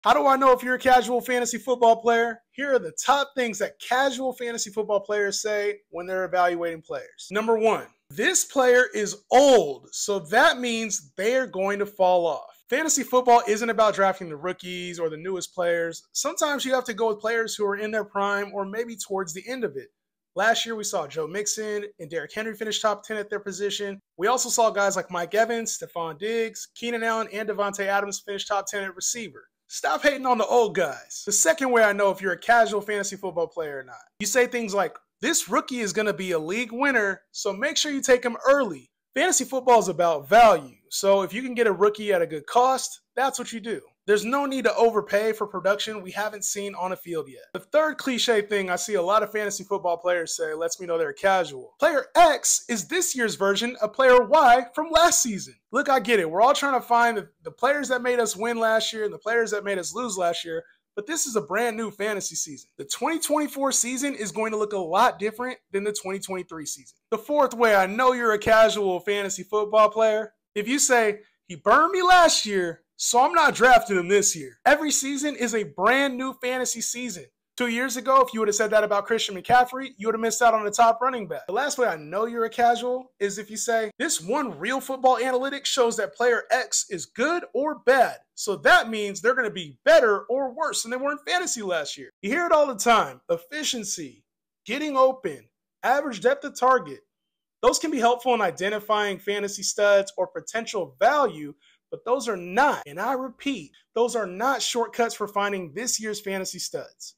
How do I know if you're a casual fantasy football player? Here are the top things that casual fantasy football players say when they're evaluating players. Number one, this player is old, so that means they are going to fall off. Fantasy football isn't about drafting the rookies or the newest players. Sometimes you have to go with players who are in their prime or maybe towards the end of it. Last year, we saw Joe Mixon and Derrick Henry finish top 10 at their position. We also saw guys like Mike Evans, Stephon Diggs, Keenan Allen, and Devontae Adams finish top 10 at receiver. Stop hating on the old guys. The second way I know if you're a casual fantasy football player or not, you say things like, this rookie is going to be a league winner, so make sure you take him early. Fantasy football is about value, so if you can get a rookie at a good cost, that's what you do. There's no need to overpay for production we haven't seen on a field yet. The third cliche thing I see a lot of fantasy football players say lets me know they're casual. Player X is this year's version of player Y from last season. Look, I get it. We're all trying to find the players that made us win last year and the players that made us lose last year, but this is a brand new fantasy season. The 2024 season is going to look a lot different than the 2023 season. The fourth way I know you're a casual fantasy football player, if you say, he burned me last year, so I'm not drafting him this year. Every season is a brand new fantasy season. 2 years ago, if you would have said that about Christian McCaffrey, you would have missed out on the top running back. The last way I know you're a casual is if you say, this one real football analytic shows that player X is good or bad. So that means they're going to be better or worse than they were in fantasy last year. You hear it all the time. Efficiency, getting open, average depth of target. Those can be helpful in identifying fantasy studs or potential value, but those are not, and I repeat, those are not shortcuts for finding this year's fantasy studs.